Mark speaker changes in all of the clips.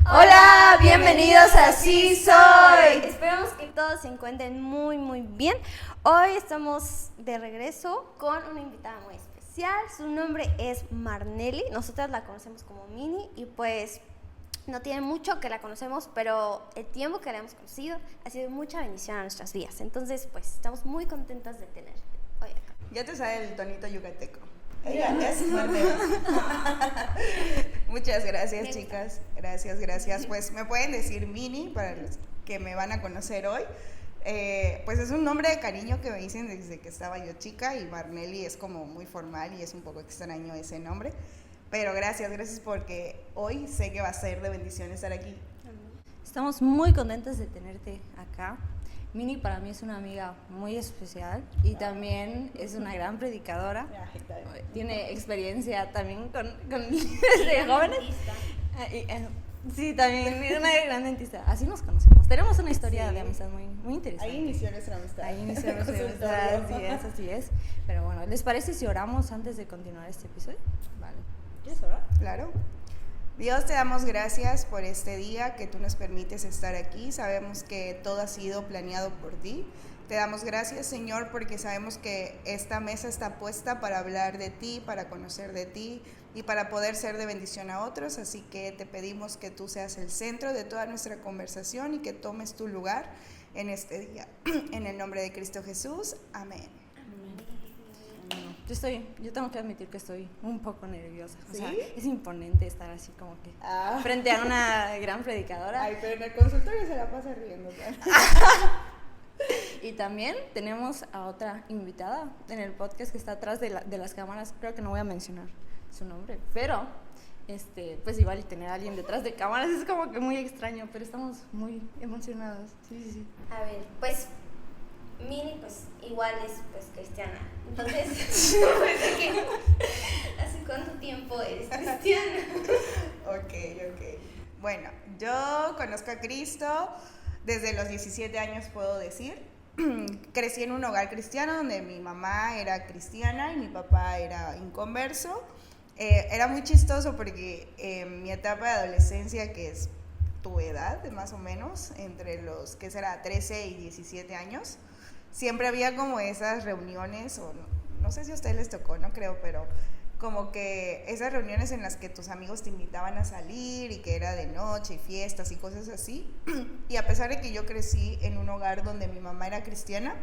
Speaker 1: Hola, bienvenidos a Sí Soy.
Speaker 2: Esperamos que todos se encuentren muy bien. Hoy estamos de regreso con una invitada muy especial. Su nombre es Marnelly. Nosotras la conocemos como Mini y pues no tiene mucho que la conocemos, pero el tiempo que la hemos conocido ha sido mucha bendición a nuestras vidas. Entonces, pues estamos muy contentas de tenerte hoy acá.
Speaker 1: Ya te sale el tonito yucateco. Ella es Marnelly. Muchas gracias, chicas. Gracias. Pues me pueden decir Mini para los que me van a conocer hoy. Pues es un nombre de cariño que me dicen desde que estaba yo chica, y Marnelly es como muy formal y es un poco extraño ese nombre. Pero gracias porque hoy sé que va a ser de bendición estar aquí.
Speaker 3: Estamos muy contentas de tenerte acá. Mini para mí es una amiga muy especial y también es una gran predicadora. Tiene experiencia también con de jóvenes. Sí, también es una gran dentista. Así nos conocemos. Tenemos una historia de amistad muy interesante.
Speaker 1: Ahí inició nuestra amistad.
Speaker 3: Así es. Pero bueno, ¿les parece si oramos antes de continuar este episodio?
Speaker 1: Vale. ¿Quieres orar? Claro. Dios, te damos gracias por este día que tú nos permites estar aquí. Sabemos que todo ha sido planeado por ti. Te damos gracias, Señor, porque sabemos que esta mesa está puesta para hablar de ti, para conocer de ti y para poder ser de bendición a otros. Así que te pedimos que tú seas el centro de toda nuestra conversación y que tomes tu lugar en este día. En el nombre de Cristo Jesús. Amén.
Speaker 3: Yo tengo que admitir que estoy un poco nerviosa.
Speaker 1: ¿Sí?
Speaker 3: O sea, es imponente estar así como que frente a una gran predicadora.
Speaker 1: Ay, pero en el consultorio se la pasa riendo.
Speaker 3: Y también tenemos a otra invitada en el podcast que está atrás de las cámaras. Creo que no voy a mencionar su nombre, pero pues igual tener a alguien detrás de cámaras es como que muy extraño, pero estamos muy emocionados. Sí.
Speaker 2: A ver, pues Mini pues igual es pues cristiana. Entonces, ¿hace cuánto tiempo eres cristiana?
Speaker 1: Ok. Bueno, yo conozco a Cristo desde los 17 años, puedo decir. Crecí en un hogar cristiano donde mi mamá era cristiana y mi papá era inconverso. Era muy chistoso porque en mi etapa de adolescencia, que es tu edad más o menos, entre los que será 13 y 17 años, siempre había como esas reuniones, o no sé si a ustedes les tocó, no creo, pero como que esas reuniones en las que tus amigos te invitaban a salir y que era de noche y fiestas y cosas así. Y a pesar de que yo crecí en un hogar donde mi mamá era cristiana,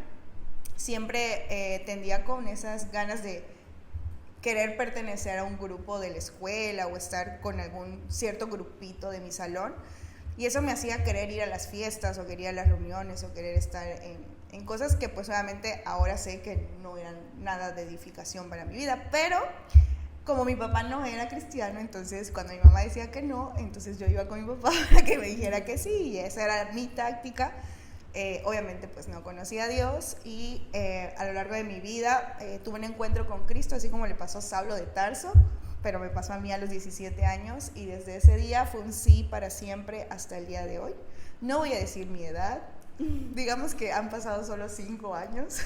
Speaker 1: siempre tendía con esas ganas de querer pertenecer a un grupo de la escuela o estar con algún cierto grupito de mi salón. Y eso me hacía querer ir a las fiestas o querer ir a las reuniones o querer estar en cosas que pues obviamente ahora sé que no eran nada de edificación para mi vida, pero como mi papá no era cristiano, entonces cuando mi mamá decía que no, entonces yo iba con mi papá para que me dijera que sí, y esa era mi táctica. Obviamente pues no conocía a Dios y a lo largo de mi vida tuve un encuentro con Cristo, así como le pasó a Saulo de Tarso, pero me pasó a mí a los 17 años y desde ese día fue un sí para siempre hasta el día de hoy. No voy a decir mi edad, digamos que han pasado solo 5 años,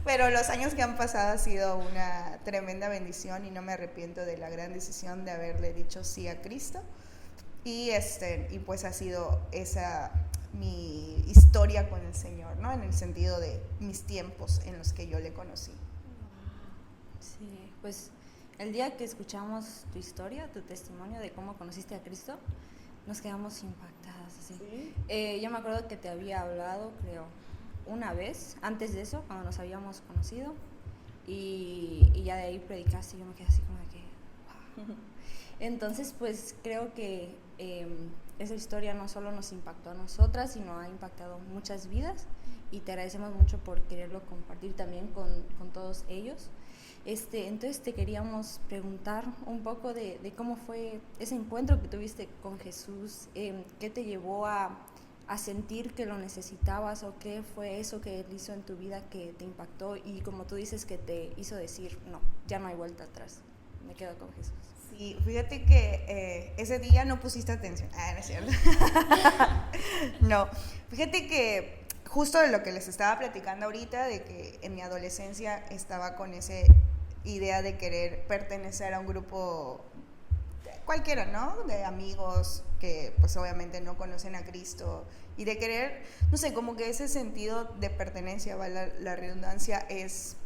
Speaker 1: pero los años que han pasado ha sido una tremenda bendición y no me arrepiento de la gran decisión de haberle dicho sí a Cristo. Y pues ha sido esa mi historia con el Señor, ¿no? En el sentido de mis tiempos en los que yo le conocí.
Speaker 3: Sí, pues el día que escuchamos tu historia, tu testimonio de cómo conociste a Cristo, nos quedamos impactadas, así. ¿Sí? Yo me acuerdo que te había hablado, creo, una vez, antes de eso, cuando nos habíamos conocido, y ya de ahí predicaste y yo me quedé así como de que, wow. Entonces, pues creo que esa historia no solo nos impactó a nosotras, sino ha impactado muchas vidas, y te agradecemos mucho por quererlo compartir también con todos ellos. Entonces te queríamos preguntar un poco de cómo fue ese encuentro que tuviste con Jesús, qué te llevó a sentir que lo necesitabas, o qué fue eso que Él hizo en tu vida que te impactó y, como tú dices, que te hizo decir, no, ya no hay vuelta atrás, me quedo con Jesús.
Speaker 1: Sí, fíjate que ese día no pusiste atención. No es cierto. No, fíjate que justo de lo que les estaba platicando ahorita, de que en mi adolescencia estaba con esa idea de querer pertenecer a un grupo cualquiera, ¿no? De amigos que pues obviamente no conocen a Cristo y de querer, no sé, como que ese sentido de pertenencia, ¿vale? La redundancia es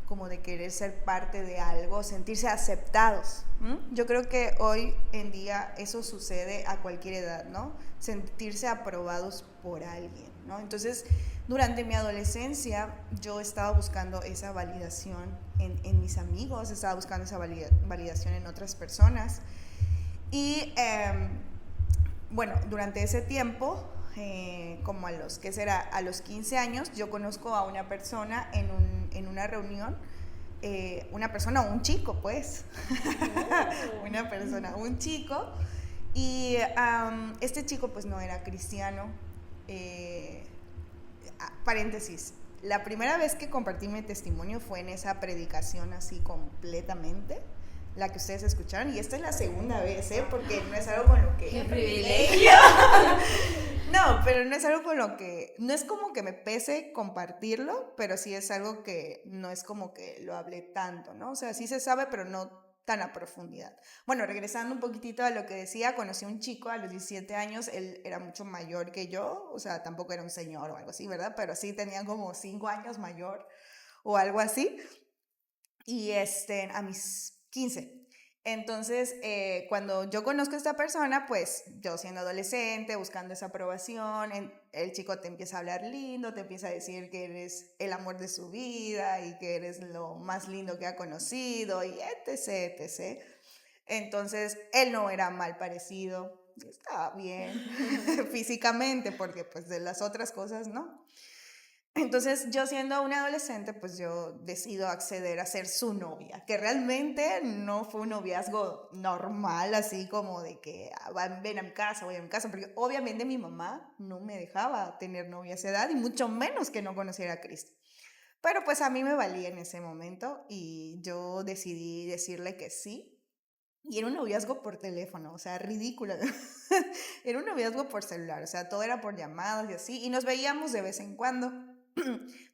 Speaker 1: como de querer ser parte de algo, sentirse aceptados. Yo creo que hoy en día eso sucede a cualquier edad, ¿no? Sentirse aprobados por alguien, ¿no? Entonces, durante mi adolescencia yo estaba buscando esa validación en mis amigos, estaba buscando esa validación en otras personas. Y bueno, durante ese tiempo, como a los 15 años, yo conozco a una persona en una reunión, una persona, un chico, pues, una persona, un chico, y este chico pues no era cristiano. Paréntesis, la primera vez que compartí mi testimonio fue en esa predicación así completamente, la que ustedes escucharon, y esta es la segunda vez, porque no es algo con lo que...
Speaker 3: ¡Qué privilegio!
Speaker 1: No, pero no es algo con lo que... No es como que me pese compartirlo, pero sí es algo que no es como que lo hablé tanto, ¿no? O sea, sí se sabe, pero no tan a profundidad. Bueno, regresando un poquitito a lo que decía, conocí a un chico a los 17 años, él era mucho mayor que yo, o sea, tampoco era un señor o algo así, ¿verdad? Pero sí tenía como 5 años mayor o algo así. Y a mis 15. Entonces, cuando yo conozco a esta persona, pues yo siendo adolescente, buscando esa aprobación, el chico te empieza a hablar lindo, te empieza a decir que eres el amor de su vida y que eres lo más lindo que ha conocido y etc, etc. Entonces, él no era mal parecido, estaba bien físicamente, porque pues de las otras cosas, ¿no? Entonces, yo siendo una adolescente, pues yo decido acceder a ser su novia, que realmente no fue un noviazgo normal, así como de que ven a mi casa, voy a mi casa, porque obviamente mi mamá no me dejaba tener novia a esa edad y mucho menos que no conociera a Cristo. Pero pues a mí me valía en ese momento y yo decidí decirle que sí. Y era un noviazgo por teléfono, o sea, ridículo. Era un noviazgo por celular, o sea, todo era por llamadas y así, y nos veíamos de vez en cuando,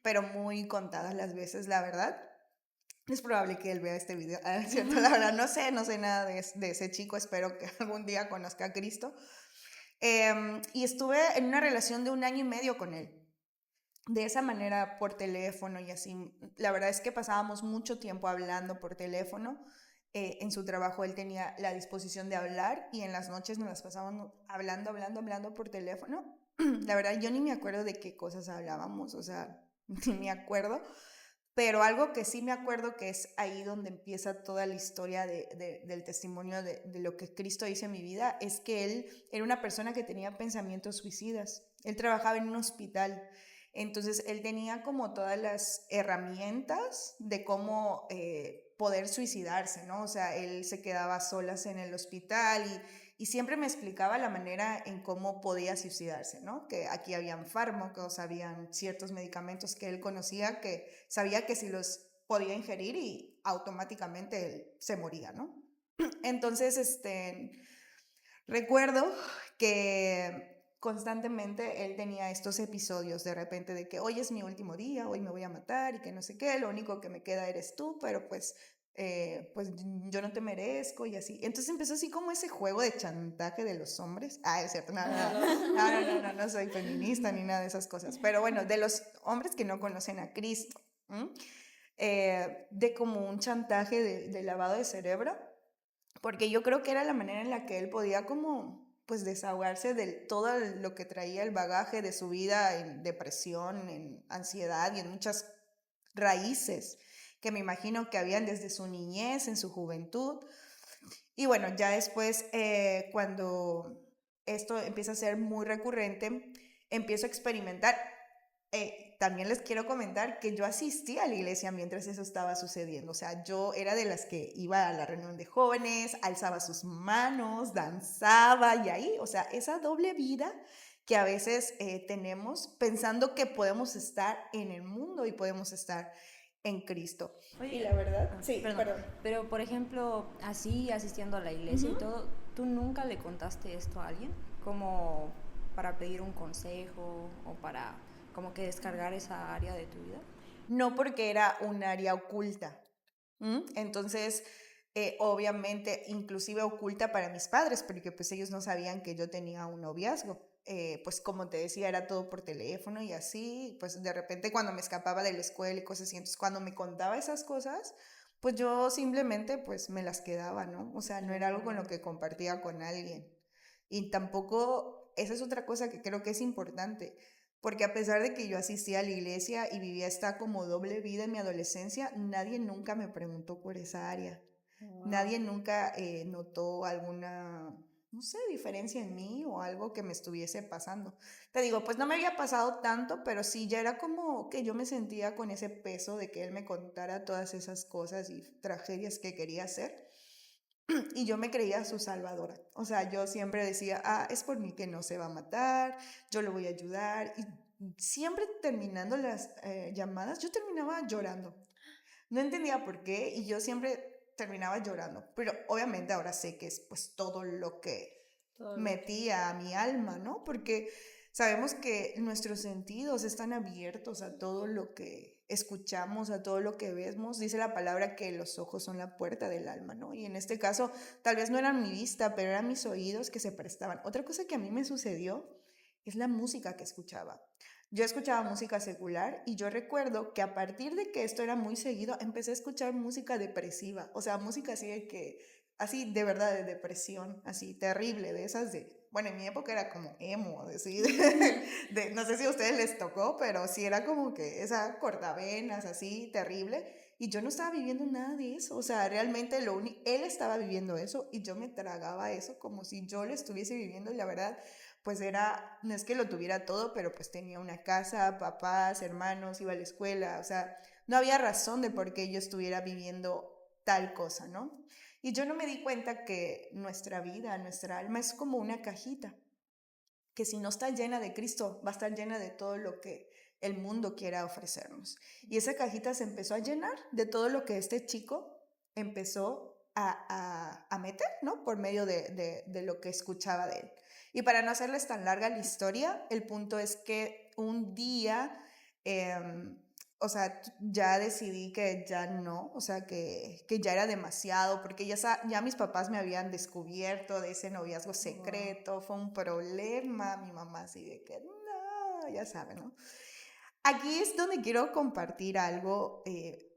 Speaker 1: pero muy contadas las veces, la verdad. Es probable que él vea este video, ¿cierto? La verdad, no sé nada de ese chico, espero que algún día conozca a Cristo. Y estuve en una relación de 1 año y medio con él. De esa manera, por teléfono y así. La verdad es que pasábamos mucho tiempo hablando por teléfono. En su trabajo él tenía la disposición de hablar y en las noches nos las pasábamos hablando por teléfono. La verdad, yo ni me acuerdo de qué cosas hablábamos, o sea, ni me acuerdo. Pero algo que sí me acuerdo que es ahí donde empieza toda la historia del testimonio de lo que Cristo hizo en mi vida, es que él era una persona que tenía pensamientos suicidas. Él trabajaba en un hospital. Entonces, él tenía como todas las herramientas de cómo poder suicidarse, ¿no? O sea, él se quedaba a solas en el hospital y siempre me explicaba la manera en cómo podía suicidarse, ¿no? Que aquí habían fármacos, habían ciertos medicamentos que él conocía, que sabía que si los podía ingerir y automáticamente él se moría, ¿no? Entonces, recuerdo que constantemente él tenía estos episodios de repente de que hoy es mi último día, hoy me voy a matar y que no sé qué, lo único que me queda eres tú, pero pues yo no te merezco y así. Entonces empezó así como ese juego de chantaje de los hombres. Ah, es cierto, no soy feminista ni nada de esas cosas, pero bueno, de los hombres que no conocen a Cristo, de como un chantaje de lavado de cerebro, porque yo creo que era la manera en la que él podía como pues desahogarse de todo lo que traía el bagaje de su vida en depresión, en ansiedad y en muchas raíces que me imagino que habían desde su niñez, en su juventud. Y bueno, ya después, cuando esto empieza a ser muy recurrente, empiezo a experimentar. También les quiero comentar que yo asistí a la iglesia mientras eso estaba sucediendo. O sea, yo era de las que iba a la reunión de jóvenes, alzaba sus manos, danzaba y ahí, o sea, esa doble vida que a veces tenemos pensando que podemos estar en el mundo y podemos estar en Cristo.
Speaker 3: Oye,
Speaker 1: y la verdad, sí,
Speaker 3: perdón. Pero, por ejemplo, así asistiendo a la iglesia y todo, ¿tú nunca le contaste esto a alguien? Como para pedir un consejo o para como que descargar esa área de tu vida.
Speaker 1: No, porque era un área oculta. Entonces, obviamente inclusive oculta para mis padres, porque pues ellos no sabían que yo tenía un noviazgo. Pues como te decía, era todo por teléfono y así, pues de repente cuando me escapaba de la escuela y cosas así, entonces cuando me contaba esas cosas, pues yo simplemente pues me las quedaba, ¿no? O sea, no era algo con lo que compartía con alguien. Y tampoco, esa es otra cosa que creo que es importante, porque a pesar de que yo asistía a la iglesia y vivía esta como doble vida en mi adolescencia, nadie nunca me preguntó por esa área.
Speaker 3: Wow.
Speaker 1: Nadie nunca notó alguna, no sé, diferencia en mí o algo que me estuviese pasando. Te digo, pues no me había pasado tanto, pero sí ya era como que yo me sentía con ese peso de que él me contara todas esas cosas y tragedias que quería hacer. Y yo me creía su salvadora. O sea, yo siempre decía, ah, es por mí que no se va a matar, yo lo voy a ayudar. Y siempre terminando las llamadas, yo terminaba llorando. No entendía por qué y yo siempre terminaba llorando. Pero obviamente ahora sé que es pues todo lo que
Speaker 3: Todo lo que...
Speaker 1: metía a mi alma, ¿no? Porque sabemos que nuestros sentidos están abiertos a todo lo que escuchamos, a todo lo que vemos. Dice la palabra que los ojos son la puerta del alma, ¿no? Y en este caso, tal vez no eran mi vista, pero eran mis oídos que se prestaban. Otra cosa que a mí me sucedió es la música que escuchaba. Yo escuchaba música secular y yo recuerdo que a partir de que esto era muy seguido, empecé a escuchar música depresiva, o sea, música así de que, así de verdad, de depresión, así terrible, de esas de, bueno, en mi época era como emo, así, no sé si a ustedes les tocó, pero sí era como que esa cortavenas así terrible y yo no estaba viviendo nada de eso, o sea, realmente él estaba viviendo eso y yo me tragaba eso como si yo lo estuviese viviendo y la verdad pues era, no es que lo tuviera todo, pero pues tenía una casa, papás, hermanos, iba a la escuela, o sea, no había razón de por qué yo estuviera viviendo tal cosa, ¿no? Y yo no me di cuenta que nuestra vida, nuestra alma es como una cajita, que si no está llena de Cristo, va a estar llena de todo lo que el mundo quiera ofrecernos. Y esa cajita se empezó a llenar de todo lo que este chico empezó a meter, ¿no? Por medio de lo que escuchaba de él. Y para no hacerles tan larga la historia, el punto es que un día, o sea, ya decidí que ya no, o sea, que ya era demasiado, porque ya mis papás me habían descubierto de ese noviazgo
Speaker 3: Wow.
Speaker 1: secreto, fue un problema, mi mamá así de que, no, ya saben, ¿no? Aquí es donde quiero compartir algo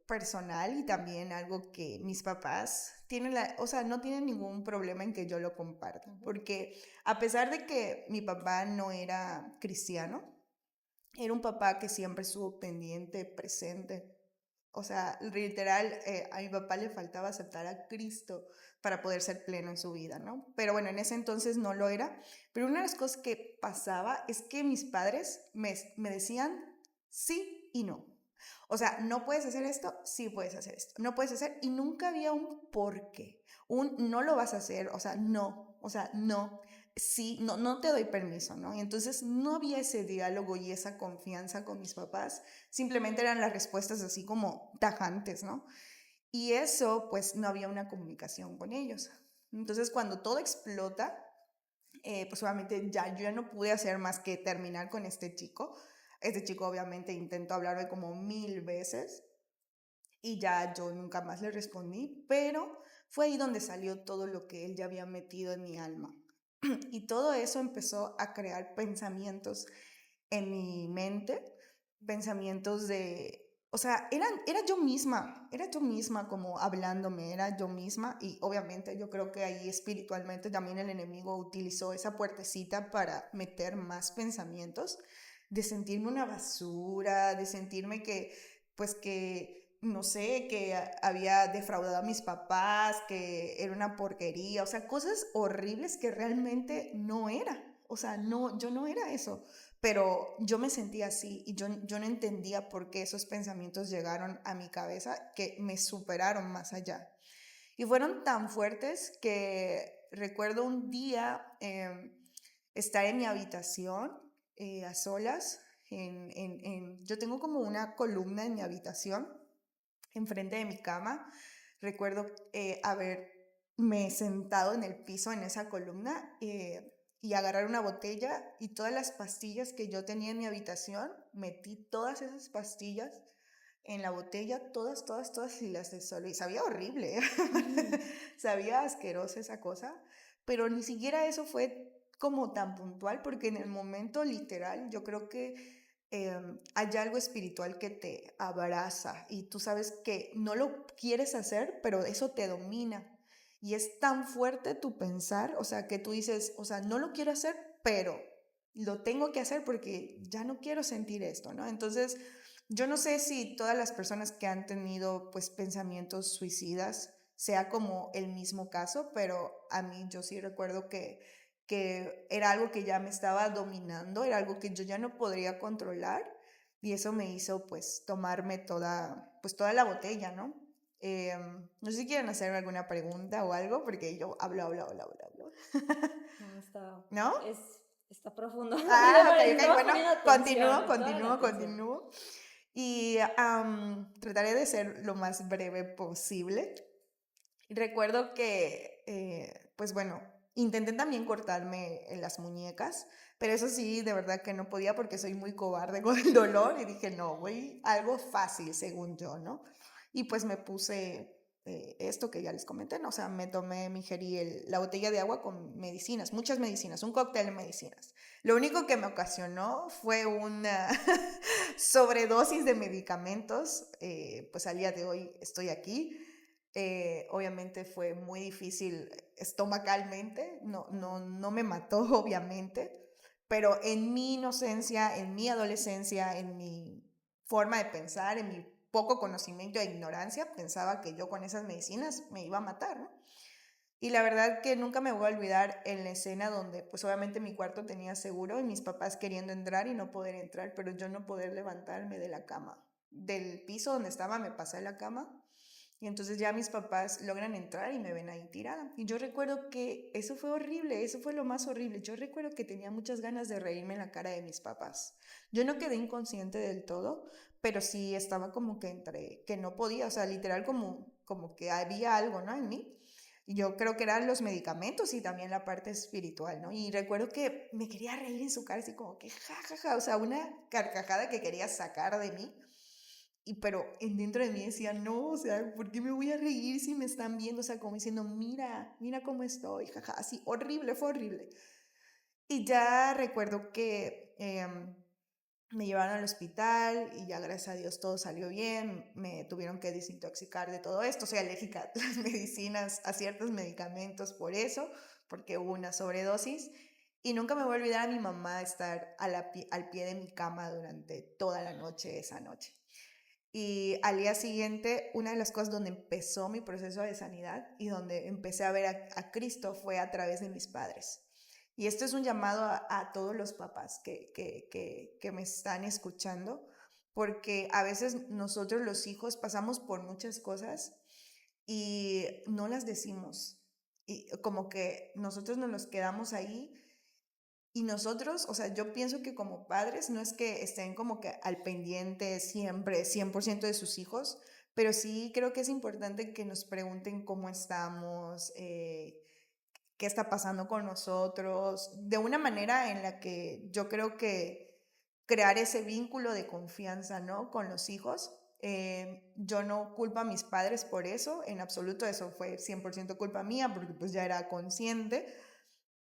Speaker 1: personal y también algo que mis papás tienen, o sea, no tienen ningún problema en que yo lo comparta, porque a pesar de que mi papá no era cristiano, era un papá que siempre estuvo pendiente, presente. O sea, literal, a mi papá le faltaba aceptar a Cristo para poder ser pleno en su vida, ¿no? Pero bueno, en ese entonces no lo era. Pero una de las cosas que pasaba es que mis padres me decían sí y no. O sea, no puedes hacer esto, sí puedes hacer esto. No puedes hacer, y nunca había un por qué. Un no lo vas a hacer, o sea, no sí, no, no te doy permiso, ¿no? Y entonces no había ese diálogo y esa confianza con mis papás, simplemente eran las respuestas así como tajantes, ¿no? Y eso, pues no había una comunicación con ellos. Entonces cuando todo explota, pues obviamente ya yo ya no pude hacer más que terminar con este chico. Este chico obviamente intentó hablarme como 1000 veces y ya yo nunca más le respondí, pero fue ahí donde salió todo lo que él ya había metido en mi alma. Y todo eso empezó a crear pensamientos en mi mente, pensamientos de, o sea, era yo misma como hablándome, era yo misma y obviamente yo creo que ahí espiritualmente también el enemigo utilizó esa puertecita para meter más pensamientos, de sentirme una basura, de sentirme que, pues que no sé, que había defraudado a mis papás, que era una porquería, o sea, cosas horribles que realmente no era. O sea, no, yo no era eso, pero yo me sentía así y yo no entendía por qué esos pensamientos llegaron a mi cabeza que me superaron más allá. Y fueron tan fuertes que recuerdo un día estar en mi habitación a solas. Yo tengo como una columna en mi habitación enfrente de mi cama. Recuerdo haberme sentado en el piso en esa columna y agarrar una botella y todas las pastillas que yo tenía en mi habitación, metí todas esas pastillas en la botella, todas, todas, todas, y las disolví. Sabía horrible, sabía asquerosa esa cosa, pero ni siquiera eso fue como tan puntual, porque en el momento literal yo creo que hay algo espiritual que te abraza y tú sabes que no lo quieres hacer, pero eso te domina. Y es tan fuerte tu pensar, o sea, que tú dices, o sea, no lo quiero hacer, pero lo tengo que hacer porque ya no quiero sentir esto, ¿no? Entonces, yo no sé si todas las personas que han tenido pues pensamientos suicidas sea como el mismo caso, pero a mí yo sí recuerdo que era algo que ya me estaba dominando, era algo que yo ya no podría controlar y eso me hizo pues tomarme pues toda la botella, ¿no? No sé si quieren hacerme alguna pregunta o algo, porque yo hablo, hablo, hablo, hablo, hablo.
Speaker 3: No,
Speaker 1: ¿No?
Speaker 3: está profundo.
Speaker 1: Ah, ok, ok,
Speaker 3: Estaba
Speaker 1: bueno,
Speaker 3: poniendo
Speaker 1: continúo,
Speaker 3: atención, toda la
Speaker 1: continúo,
Speaker 3: atención.
Speaker 1: continúo. Y trataré de ser lo más breve posible. Recuerdo que, pues bueno, intenté también cortarme en las muñecas, pero eso sí, de verdad que no podía porque soy muy cobarde con el dolor y dije, no, güey, algo fácil según yo, ¿no? Y pues me puse esto que ya les comenté, ¿no? O sea, me tomé, me ingerí la botella de agua con medicinas, muchas medicinas, un cóctel de medicinas. Lo único que me ocasionó fue una sobredosis de medicamentos, pues al día de hoy estoy aquí. Obviamente fue muy difícil estomacalmente, no me mató obviamente, pero en mi inocencia, en mi adolescencia, en mi forma de pensar, en mi poco conocimiento e ignorancia, pensaba que yo con esas medicinas me iba a matar, ¿no? Y la verdad que nunca me voy a olvidar en la escena donde pues obviamente mi cuarto tenía seguro y mis papás queriendo entrar y no poder entrar, pero yo no poder levantarme de la cama. Del piso donde estaba me pasé a la cama y entonces ya mis papás logran entrar y me ven ahí tirada. Y yo recuerdo que eso fue horrible, eso fue lo más horrible. Yo recuerdo que tenía muchas ganas de reírme en la cara de mis papás. Yo no quedé inconsciente del todo, pero sí estaba como que entre, que no podía, o sea, literal como que había algo, ¿no? En mí. Y yo creo que eran los medicamentos y también la parte espiritual, ¿no? Y recuerdo que me quería reír en su cara, así como que ja, ja, ja, o sea, una carcajada que quería sacar de mí. Y pero en dentro de mí decía, no, o sea, ¿por qué me voy a reír si me están viendo? O sea, como diciendo, mira, mira cómo estoy, jaja, así, horrible, fue horrible. Y ya recuerdo que me llevaron al hospital y ya gracias a Dios todo salió bien, me tuvieron que desintoxicar de todo esto, soy alérgica a las medicinas, a ciertos medicamentos por eso, porque hubo una sobredosis. Y nunca me voy a olvidar a mi mamá estar al pie de mi cama durante toda la noche esa noche. Y al día siguiente, una de las cosas donde empezó mi proceso de sanidad y donde empecé a ver a Cristo fue a través de mis padres. Y esto es un llamado a todos los papás que me están escuchando, porque a veces nosotros los hijos pasamos por muchas cosas y no las decimos. Y como que nosotros nos quedamos ahí y nosotros, o sea, yo pienso que como padres no es que estén como que al pendiente siempre, 100% de sus hijos, pero sí creo que es importante que nos pregunten cómo estamos, qué está pasando con nosotros, de una manera en la que yo creo que crear ese vínculo de confianza, ¿no? Con los hijos. Yo no culpo a mis padres por eso, en absoluto eso fue 100% culpa mía, porque pues ya era consciente,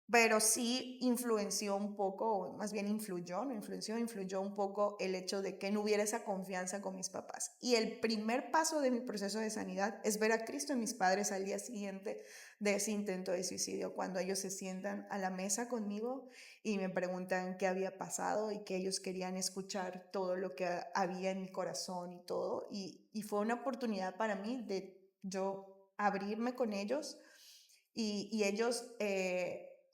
Speaker 1: pero sí influenció un poco, o más bien influyó, no influenció, influyó un poco el hecho de que no hubiera esa confianza con mis papás. Y el primer paso de mi proceso de sanidad es ver a Cristo en mis padres al día siguiente de ese intento de suicidio, cuando ellos se sientan a la mesa conmigo y me preguntan qué había pasado y que ellos querían escuchar todo lo que había en mi corazón y todo. Y fue una oportunidad para mí de yo abrirme con ellos y ellos...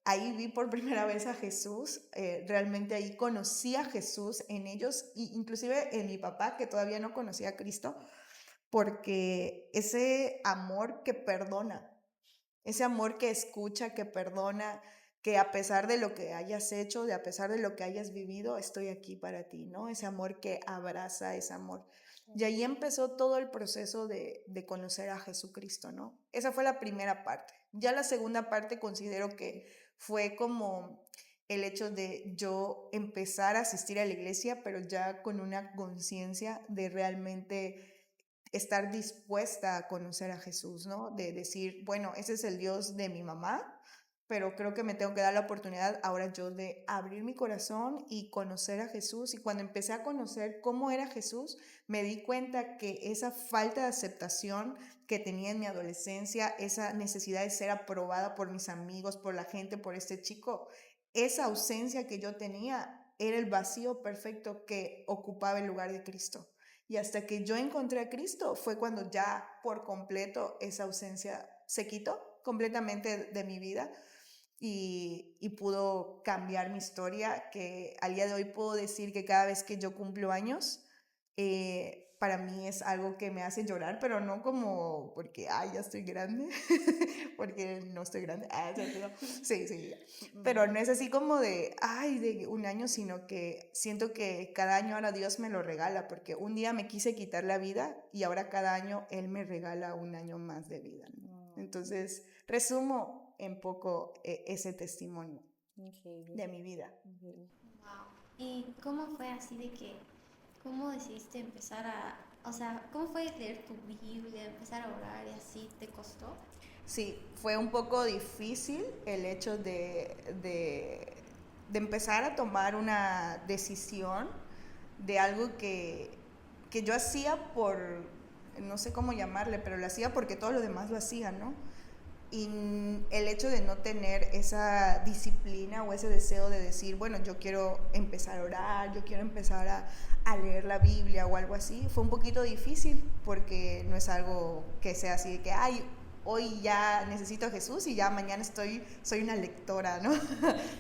Speaker 1: ahí vi por primera vez a Jesús, realmente ahí conocí a Jesús en ellos, e inclusive en mi papá, que todavía no conocía a Cristo, porque ese amor que perdona, ese amor que escucha, que perdona, que a pesar de lo que hayas hecho, de a pesar de lo que hayas vivido, estoy aquí para ti, ¿no? Ese amor que abraza, ese amor. Y ahí empezó todo el proceso de conocer a Jesucristo, ¿no? Esa fue la primera parte. Ya la segunda parte considero que fue como el hecho de yo empezar a asistir a la iglesia, pero ya con una conciencia de realmente estar dispuesta a conocer a Jesús, ¿no? De decir, bueno, ese es el Dios de mi mamá, pero creo que me tengo que dar la oportunidad ahora yo de abrir mi corazón y conocer a Jesús. Y cuando empecé a conocer cómo era Jesús, me di cuenta que esa falta de aceptación que tenía en mi adolescencia, esa necesidad de ser aprobada por mis amigos, por la gente, por este chico, esa ausencia que yo tenía era el vacío perfecto que ocupaba el lugar de Cristo. Y hasta que yo encontré a Cristo fue cuando ya por completo esa ausencia se quitó completamente de mi vida y pudo cambiar mi historia, que al día de hoy puedo decir que cada vez que yo cumplo años, para mí es algo que me hace llorar, pero no como porque, ay, ya estoy grande, porque no estoy grande, sí, sí, pero no es así como de, ay, de un año, sino que siento que cada año ahora Dios me lo regala, porque un día me quise quitar la vida y ahora cada año Él me regala un año más de vida, ¿no? Entonces, resumo en poco ese testimonio de mi vida.
Speaker 2: Wow. ¿Y cómo fue así de que, cómo decidiste empezar o sea, cómo fue leer tu Biblia, empezar a orar y así, te costó?
Speaker 1: Sí, fue un poco difícil el hecho de empezar a tomar una decisión de algo que yo hacía por, no sé cómo llamarle, pero lo hacía porque todos los demás lo hacían, ¿no? Y el hecho de no tener esa disciplina o ese deseo de decir, bueno, yo quiero empezar a orar, yo quiero empezar a leer la Biblia o algo así, fue un poquito difícil porque no es algo que sea así de que, ay, hoy ya necesito a Jesús y ya mañana soy una lectora, ¿no?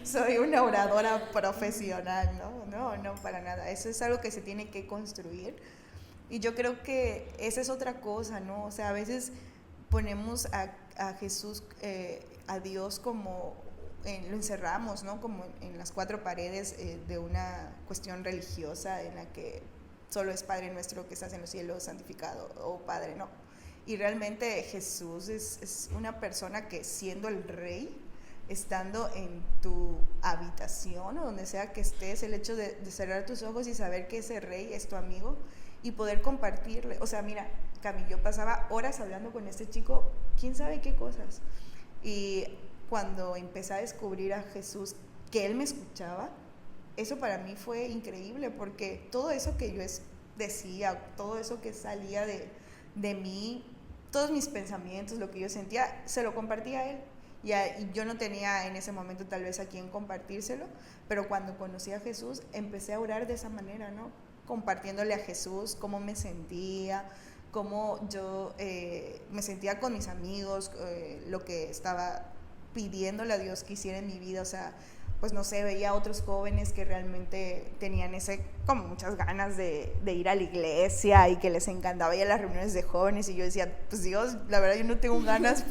Speaker 1: Soy una oradora profesional, ¿no? No, para nada. Eso es algo que se tiene que construir. Y yo creo que esa es otra cosa, ¿no? O sea, a veces ponemos a Jesús, a Dios como, lo encerramos, ¿no? Como en las cuatro paredes de una cuestión religiosa en la que solo es Padre nuestro que estás en los cielos, santificado, o Padre, ¿no? Y realmente Jesús es una persona que siendo el Rey, estando en tu habitación o donde sea que estés, el hecho de cerrar tus ojos y saber que ese Rey es tu amigo y poder compartirle, o sea, mira, Cami, yo pasaba horas hablando con este chico, quién sabe qué cosas, y cuando empecé a descubrir a Jesús, que Él me escuchaba, eso para mí fue increíble, porque todo eso que yo decía, todo eso que salía de mí, todos mis pensamientos, lo que yo sentía, se lo compartía a Él. Y yo no tenía en ese momento tal vez a quién compartírselo, pero cuando conocí a Jesús empecé a orar de esa manera, ¿no? Compartiéndole a Jesús cómo me sentía, cómo yo me sentía con mis amigos, lo que estaba pidiéndole a Dios que hiciera en mi vida, o sea, pues no sé, veía a otros jóvenes que realmente tenían como muchas ganas de ir a la iglesia y que les encantaba ir a las reuniones de jóvenes y yo decía, pues Dios, la verdad yo no tengo ganas,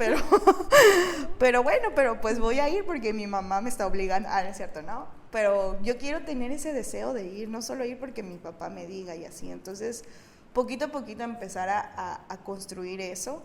Speaker 1: pero bueno, pero pues voy a ir porque mi mamá me está obligando, no es cierto, ¿no? Pero yo quiero tener ese deseo de ir, no solo ir porque mi papá me diga y así, entonces poquito a poquito empezar a construir eso.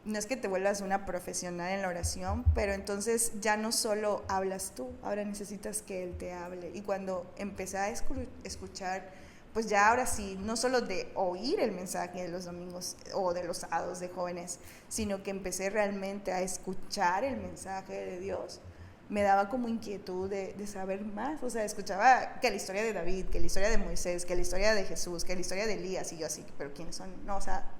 Speaker 1: No es que te vuelvas una profesional en la oración, pero entonces ya no solo hablas tú, ahora necesitas que Él te hable. Y cuando empecé a escuchar, pues ya ahora sí, no solo de oír el mensaje de los domingos o de los sábados de jóvenes, sino que empecé realmente a escuchar el mensaje de Dios, me daba como inquietud de saber más. O sea, escuchaba que la historia de David, que la historia de Moisés, que la historia de Jesús, que la historia de Elías, y yo así, pero ¿quiénes son? No, o sea,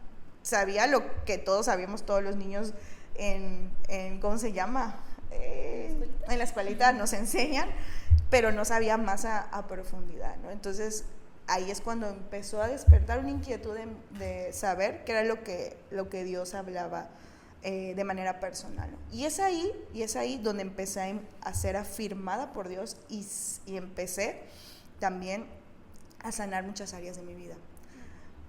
Speaker 1: sabía lo que todos sabíamos, todos los niños en ¿cómo se llama? En la escuelita nos enseñan, pero no sabía más a profundidad, ¿no? Entonces ahí es cuando empezó a despertar una inquietud de saber qué era lo que Dios hablaba de manera personal, ¿no? Y es ahí donde empecé a ser afirmada por Dios y empecé también a sanar muchas áreas de mi vida.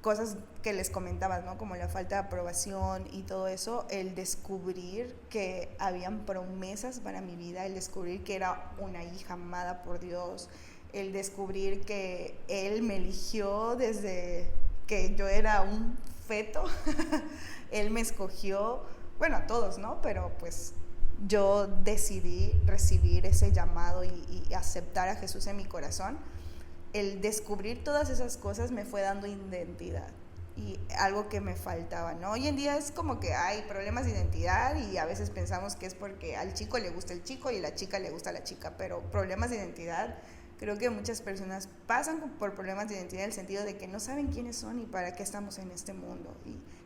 Speaker 1: Cosas que les comentabas, ¿no? Como la falta de aprobación y todo eso, el descubrir que habían promesas para mi vida, el descubrir que era una hija amada por Dios, el descubrir que Él me eligió desde que yo era un feto, Él me escogió, bueno, a todos, ¿no? Pero pues yo decidí recibir ese llamado y aceptar a Jesús en mi corazón, el descubrir todas esas cosas me fue dando identidad y algo que me faltaba, ¿no? Hoy en día es como que hay problemas de identidad y a veces pensamos que es porque al chico le gusta el chico y a la chica le gusta la chica, pero problemas de identidad, creo que muchas personas pasan por problemas de identidad en el sentido de que no saben quiénes son y para qué estamos en este mundo.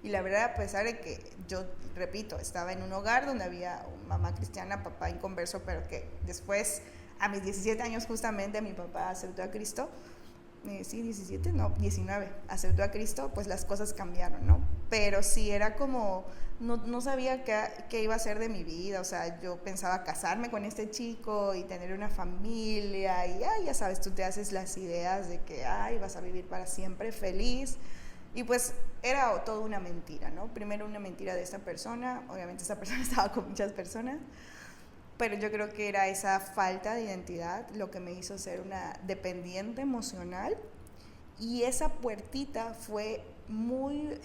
Speaker 1: Y la verdad, a pesar de que yo, repito, estaba en un hogar donde había mamá cristiana, papá inconverso, pero que después, a mis 17 años justamente, mi papá aceptó a Cristo. Sí, 17, no, 19, aceptó a Cristo, pues las cosas cambiaron, ¿no? Pero sí, era como, no sabía qué iba a ser de mi vida, o sea, yo pensaba casarme con este chico y tener una familia y ya sabes, tú te haces las ideas de que, vas a vivir para siempre feliz, y pues era toda una mentira, ¿no? Primero una mentira de esta persona, obviamente esta persona estaba con muchas personas, pero yo creo que era esa falta de identidad lo que me hizo ser una dependiente emocional, y esa puertita fue muy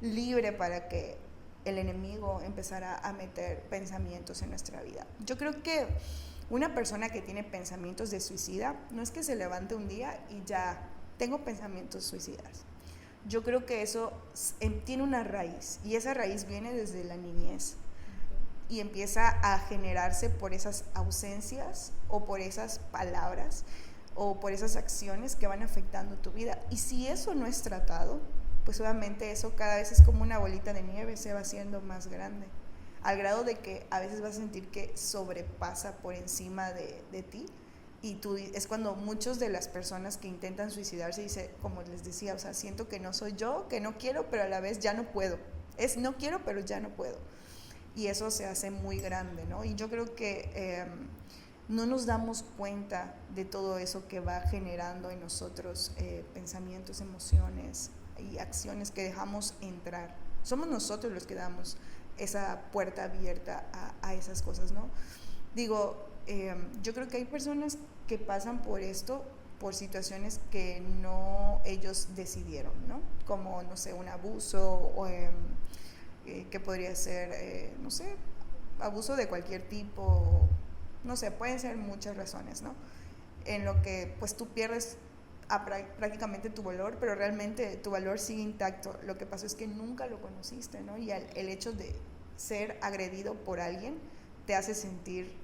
Speaker 1: libre para que el enemigo empezara a meter pensamientos en nuestra vida. Yo creo que una persona que tiene pensamientos de suicida no es que se levante un día y ya tengo pensamientos suicidas. Yo creo que eso tiene una raíz, y esa raíz viene desde la niñez. Y empieza a generarse por esas ausencias o por esas palabras o por esas acciones que van afectando tu vida. Y si eso no es tratado, pues obviamente eso cada vez es como una bolita de nieve, se va haciendo más grande, al grado de que a veces vas a sentir que sobrepasa por encima de ti. Y es cuando muchas de las personas que intentan suicidarse dice, como les decía, o sea, siento que no soy yo, que no quiero, pero a la vez ya no puedo. No quiero, pero ya no puedo. Y eso se hace muy grande, ¿no? Y yo creo que no nos damos cuenta de todo eso que va generando en nosotros pensamientos, emociones y acciones que dejamos entrar. Somos nosotros los que damos esa puerta abierta a esas cosas, ¿no? Digo, yo creo que hay personas que pasan por esto por situaciones que no ellos decidieron, ¿no? Como, no sé, un abuso o que podría ser, no sé, abuso de cualquier tipo, no sé, pueden ser muchas razones, ¿no? En lo que pues tú pierdes prácticamente tu valor, pero realmente tu valor sigue intacto. Lo que pasó es que nunca lo conociste, ¿no? Y el hecho de ser agredido por alguien te hace sentir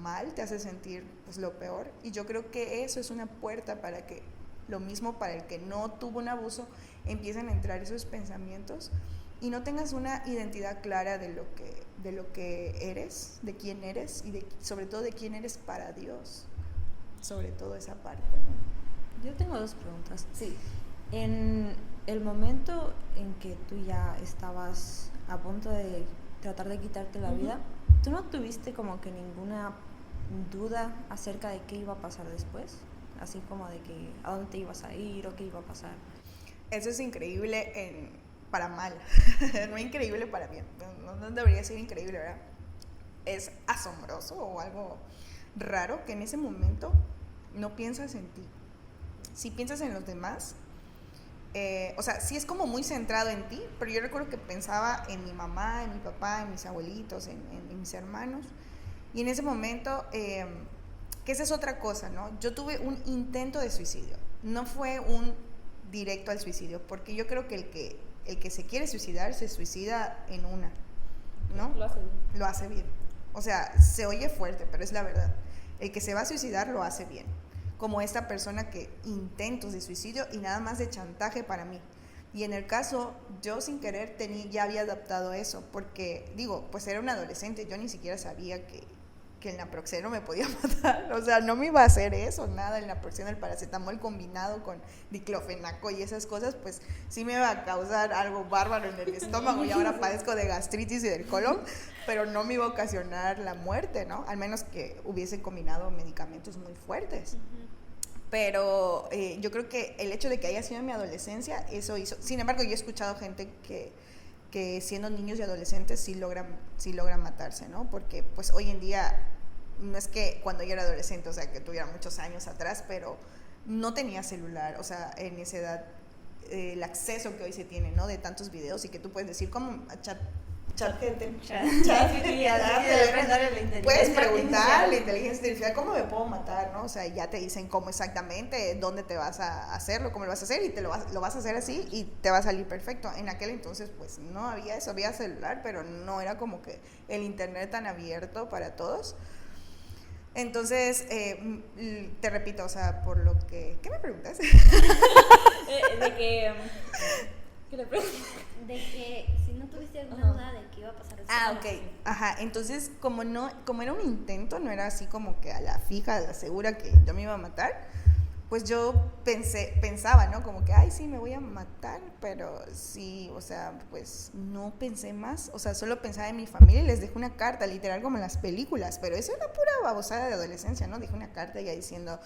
Speaker 1: mal, te hace sentir pues lo peor, y yo creo que eso es una puerta para que lo mismo para el que no tuvo un abuso empiecen a entrar esos pensamientos y no tengas una identidad clara de lo que eres, de quién eres y sobre todo de quién eres para Dios, sobre todo esa parte, ¿no?
Speaker 3: Yo tengo dos preguntas.
Speaker 1: Sí.
Speaker 3: En el momento en que tú ya estabas a punto de tratar de quitarte la vida, ¿tú no tuviste como que ninguna duda acerca de qué iba a pasar después? Así como de que a dónde te ibas a ir o qué iba a pasar.
Speaker 1: Eso es increíble para mal, no increíble para bien, no debería ser increíble, ¿verdad? Es asombroso o algo raro que en ese momento no piensas en ti. Si piensas en los demás, o sea, sí es como muy centrado en ti, pero yo recuerdo que pensaba en mi mamá, en mi papá, en mis abuelitos, en mis hermanos, y en ese momento, que esa es otra cosa, ¿no? Yo tuve un intento de suicidio, no fue un directo al suicidio, porque yo creo que el que se quiere suicidar se suicida en una, ¿no?
Speaker 3: Lo hace bien.
Speaker 1: Lo hace bien. O sea, se oye fuerte, pero es la verdad. El que se va a suicidar lo hace bien. Como esta persona que intentos de suicidio y nada más de chantaje para mí. Y en el caso, yo sin querer ya había adaptado eso, porque digo, pues era un adolescente, yo ni siquiera sabía que el naproxeno me podía matar, o sea, no me iba a hacer eso, nada, el naproxeno, el paracetamol combinado con diclofenaco y esas cosas, pues sí me iba a causar algo bárbaro en el estómago, y ahora padezco de gastritis y del colon, pero no me iba a ocasionar la muerte, ¿no? Al menos que hubiese combinado medicamentos muy fuertes. Pero yo creo que el hecho de que haya sido en mi adolescencia, eso hizo. Sin embargo, yo he escuchado gente que siendo niños y adolescentes sí logran matarse, ¿no? Porque pues hoy en día, no es que cuando yo era adolescente, o sea, que tuviera muchos años atrás, pero no tenía celular, o sea, en esa edad, el acceso que hoy se tiene, ¿no? De tantos videos y que tú puedes decir, ¿cómo ChatGPT.
Speaker 3: ChatGPT.
Speaker 1: Puedes preguntar a la inteligencia artificial cómo me puedo matar, ¿no? O sea, ya te dicen cómo exactamente, dónde te vas a hacerlo, cómo lo vas a hacer y lo vas a hacer así y te va a salir perfecto. En aquel entonces pues no había eso, había celular, pero no era como que el internet tan abierto para todos. Entonces, te repito, o sea, por lo que... ¿Qué me preguntas?
Speaker 3: De que... ¿Qué le preguntas?
Speaker 2: De que si no tuviste alguna duda de que iba a pasar después.
Speaker 1: Ok. Ajá, entonces como era un intento, no era así como que a la fija, a la segura que yo me iba a matar, pues yo pensaba, ¿no? Como que, ay, sí, me voy a matar, pero sí, o sea, pues no pensé más, o sea, solo pensaba en mi familia y les dejé una carta, literal como en las películas, pero eso era pura babosada de adolescencia, ¿no? Dejé una carta ya diciendo,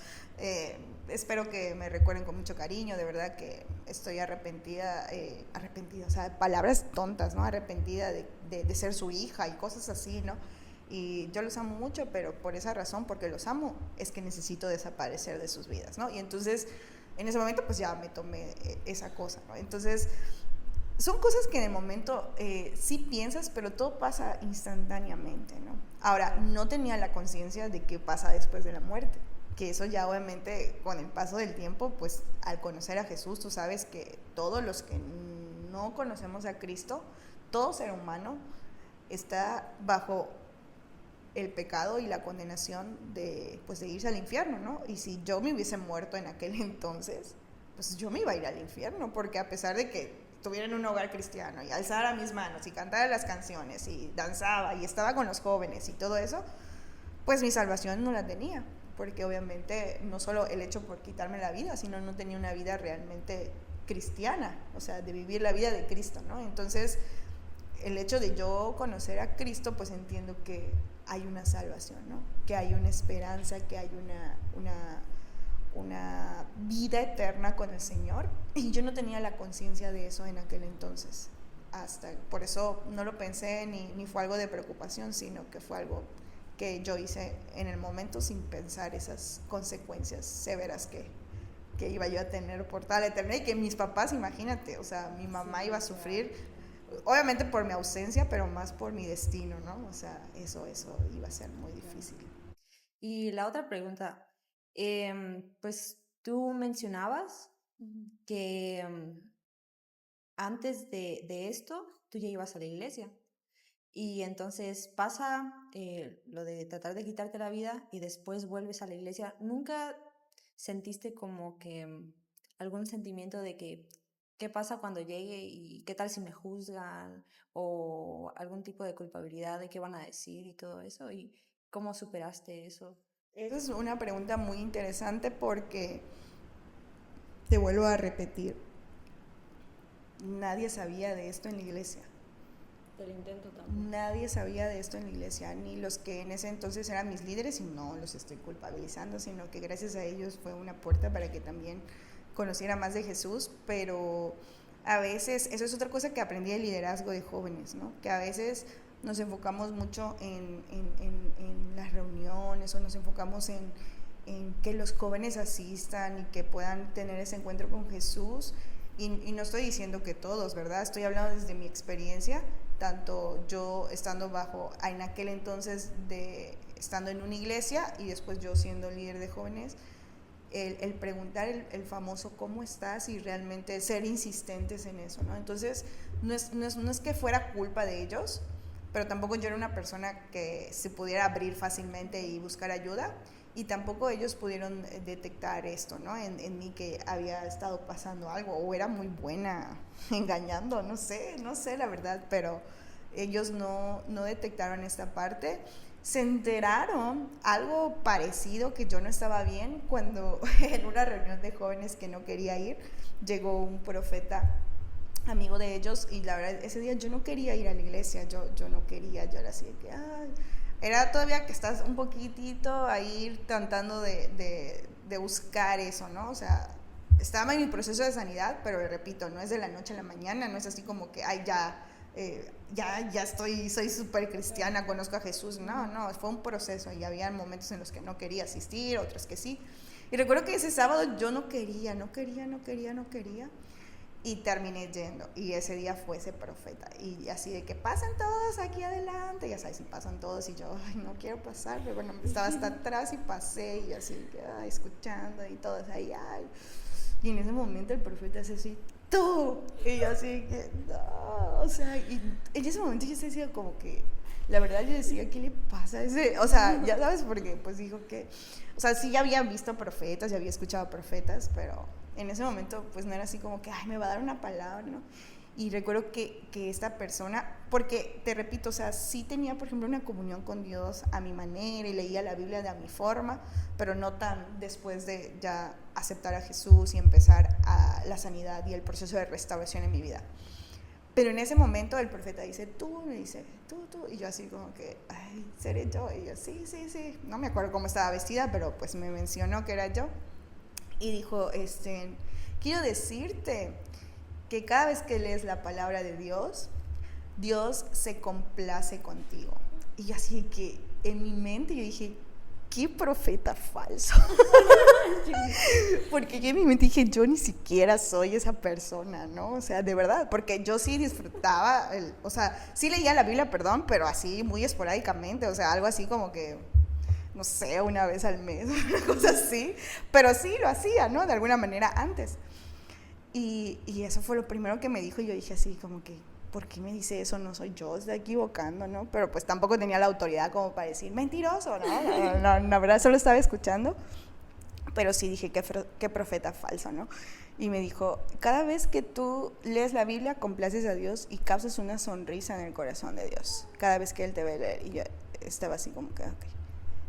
Speaker 1: espero que me recuerden con mucho cariño, de verdad que estoy arrepentida, o sea, palabras tontas, ¿no? Arrepentida de ser su hija y cosas así, ¿no? Y yo los amo mucho, pero por esa razón, porque los amo, es que necesito desaparecer de sus vidas, ¿no? Y entonces, en ese momento, pues ya me tomé esa cosa, ¿no? Entonces, son cosas que en el momento sí piensas, pero todo pasa instantáneamente, ¿no? Ahora, no tenía la conciencia de qué pasa después de la muerte, que eso ya obviamente, con el paso del tiempo, pues al conocer a Jesús, tú sabes que todos los que no conocemos a Cristo, todo ser humano está bajo el pecado y la condenación de irse al infierno, ¿no? Y si yo me hubiese muerto en aquel entonces, pues yo me iba a ir al infierno, porque a pesar de que estuviera en un hogar cristiano y alzara mis manos y cantara las canciones y danzaba y estaba con los jóvenes y todo eso, pues mi salvación no la tenía, porque obviamente no solo el hecho por quitarme la vida, sino no tenía una vida realmente cristiana, o sea, de vivir la vida de Cristo, ¿no? Entonces, el hecho de yo conocer a Cristo, pues entiendo que hay una salvación, ¿no? Que hay una esperanza, que hay una vida eterna con el Señor. Y yo no tenía la conciencia de eso en aquel entonces. Por eso no lo pensé ni fue algo de preocupación, sino que fue algo que yo hice en el momento sin pensar esas consecuencias severas que iba yo a tener por toda la eternidad y que mis papás, imagínate, o sea, mi mamá iba a sufrir. Obviamente por mi ausencia, pero más por mi destino, ¿no? O sea, eso iba a ser muy difícil.
Speaker 3: Y la otra pregunta, pues tú mencionabas que antes de esto tú ya ibas a la iglesia y entonces pasa lo de tratar de quitarte la vida y después vuelves a la iglesia. ¿Nunca sentiste como que algún sentimiento de que qué pasa cuando llegue y qué tal si me juzgan o algún tipo de culpabilidad de qué van a decir y todo eso? ¿Y cómo superaste eso?
Speaker 1: Esa es una pregunta muy interesante porque te vuelvo a repetir, nadie sabía de esto en la iglesia.
Speaker 3: Del intento también.
Speaker 1: Nadie sabía de esto en la iglesia, ni los que en ese entonces eran mis líderes, y no los estoy culpabilizando, sino que gracias a ellos fue una puerta para que también conociera más de Jesús, pero a veces, eso es otra cosa que aprendí del liderazgo de jóvenes, ¿no? Que a veces nos enfocamos mucho en las reuniones o nos enfocamos en que los jóvenes asistan y que puedan tener ese encuentro con Jesús, y no estoy diciendo que todos, ¿verdad? Estoy hablando desde mi experiencia, tanto yo estando en aquel entonces estando en una iglesia y después yo siendo líder de jóvenes, el preguntar el famoso ¿cómo estás? Y realmente ser insistentes en eso, ¿no? Entonces, no es que fuera culpa de ellos, pero tampoco yo era una persona que se pudiera abrir fácilmente y buscar ayuda, y tampoco ellos pudieron detectar esto, ¿no? En mí, que había estado pasando algo, o era muy buena engañando, no sé la verdad, pero ellos no detectaron esta parte. Se enteraron algo parecido, que yo no estaba bien, cuando en una reunión de jóvenes que no quería ir, llegó un profeta amigo de ellos, y la verdad ese día yo no quería ir a la iglesia, yo no quería, yo era así de que era todavía que estás un poquitito ahí tratando de buscar eso, ¿no? O sea, estaba en mi proceso de sanidad, pero repito, no es de la noche a la mañana, no es así como que ya soy súper cristiana, conozco a Jesús. No, fue un proceso, y había momentos en los que no quería asistir, otros que sí. Y recuerdo que ese sábado yo no quería. Y terminé yendo, y ese día fue ese profeta, y así de que pasan todos aquí adelante, ya sabes, si pasan todos, y yo, ay, no quiero pasar, pero bueno, estaba hasta atrás y pasé, y así de que, ay, escuchando, y todos ahí, ay, y en ese momento el profeta hace así, tú, y yo así de que, no, o sea, y en ese momento yo decía como que, la verdad yo decía, ¿qué le pasa a ese? O sea, ya sabes, porque pues dijo que, o sea, sí ya había visto profetas, ya había escuchado profetas, pero en ese momento pues no era así como que, ay, me va a dar una palabra, ¿no? Y recuerdo que esta persona, porque te repito, o sea, sí tenía, por ejemplo, una comunión con Dios a mi manera y leía la Biblia de a mi forma, pero no tan después de ya aceptar a Jesús y empezar a la sanidad y el proceso de restauración en mi vida. Pero en ese momento el profeta dice, tú, me dice, tú, y yo así como que, ay, ¿seré yo? Y yo, sí, no me acuerdo cómo estaba vestida, pero pues me mencionó que era yo. Y dijo, quiero decirte que cada vez que lees la palabra de Dios, Dios se complace contigo. Y yo así que en mi mente yo dije, qué profeta falso. Porque yo en mi mente dije, yo ni siquiera soy esa persona, ¿no? O sea, de verdad, porque yo sí disfrutaba, o sea, sí leía la Biblia, perdón, pero así muy esporádicamente, o sea, algo así como que, no sé, una vez al mes, una cosa así, pero sí lo hacía, ¿no? De alguna manera antes. Y eso fue lo primero que me dijo, y yo dije así como que, ¿por qué me dice eso? No soy yo, estoy equivocando, ¿no? Pero pues tampoco tenía la autoridad como para decir, mentiroso, ¿no? La verdad solo estaba escuchando, pero sí dije, qué profeta falso, ¿no? Y me dijo, cada vez que tú lees la Biblia, complaces a Dios y causas una sonrisa en el corazón de Dios, cada vez que Él te ve leer. Y yo estaba así como que, ok.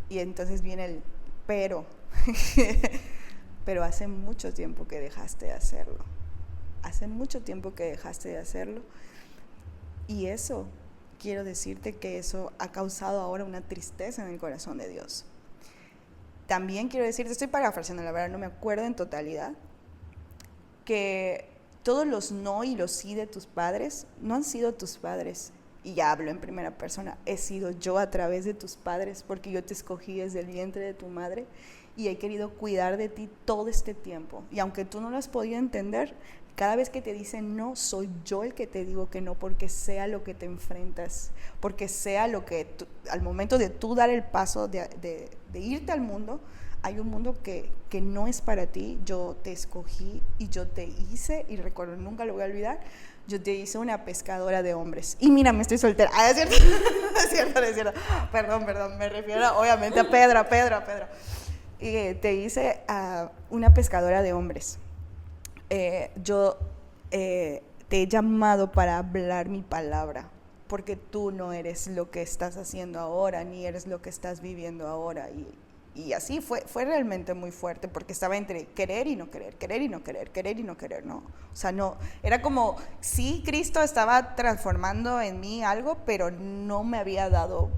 Speaker 1: Y entonces viene el pero, pero hace mucho tiempo que dejaste de hacerlo. Hace mucho tiempo que dejaste de hacerlo. Y eso, quiero decirte que eso ha causado ahora una tristeza en el corazón de Dios. También quiero decirte, estoy parafraseando, la verdad no me acuerdo en totalidad, que todos los no y los sí de tus padres no han sido tus padres. Y ya hablo en primera persona, he sido yo a través de tus padres, porque yo te escogí desde el vientre de tu madre y he querido cuidar de ti todo este tiempo. Y aunque tú no lo has podido entender, cada vez que te dicen no, soy yo el que te digo que no, porque sea lo que te enfrentas, porque sea lo que al momento de tú dar el paso de irte al mundo, hay un mundo que no es para ti. Yo te escogí y yo te hice, y recuerdo, nunca lo voy a olvidar, yo te hice una pescadora de hombres. Y mira, me estoy soltera. Ah, ¿es cierto? Es cierto. Perdón, me refiero obviamente a Pedro. Y te hice una pescadora de hombres. Yo te he llamado para hablar mi palabra, porque tú no eres lo que estás haciendo ahora, ni eres lo que estás viviendo ahora. Y así fue realmente muy fuerte, porque estaba entre querer y no querer, querer y no querer, querer y no querer, ¿no? O sea, no, era como, sí, Cristo estaba transformando en mí algo, pero no me había dado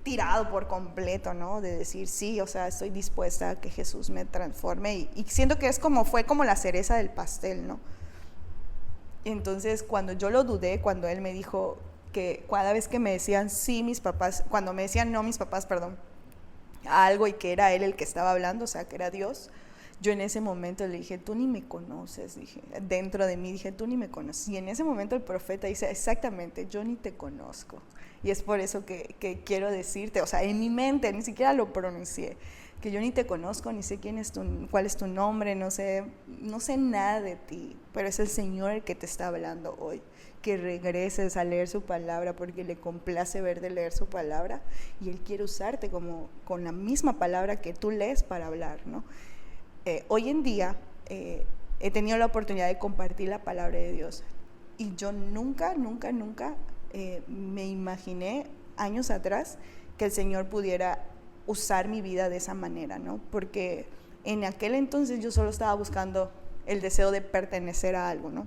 Speaker 1: tirado por completo, ¿no? De decir, sí, o sea, estoy dispuesta a que Jesús me transforme, y siento que fue como la cereza del pastel, ¿no? Y entonces, cuando yo lo dudé, cuando Él me dijo que cada vez que me decían sí mis papás, cuando me decían no mis papás, perdón, a algo, y que era Él el que estaba hablando, o sea, que era Dios, yo en ese momento le dije, tú ni me conoces, dije, dentro de mí dije, tú ni me conoces. Y en ese momento el profeta dice, exactamente, yo ni te conozco. Y es por eso que quiero decirte, o sea, en mi mente, ni siquiera lo pronuncié, que yo ni te conozco, ni sé cuál es tu nombre, no sé nada de ti, pero es el Señor el que te está hablando hoy. Que regreses a leer su palabra, porque le complace verte leer su palabra, y Él quiere usarte con la misma palabra que tú lees para hablar, ¿no? Hoy en día he tenido la oportunidad de compartir la palabra de Dios, y yo nunca me imaginé años atrás que el Señor pudiera usar mi vida de esa manera, ¿no? Porque en aquel entonces yo solo estaba buscando el deseo de pertenecer a algo, ¿no?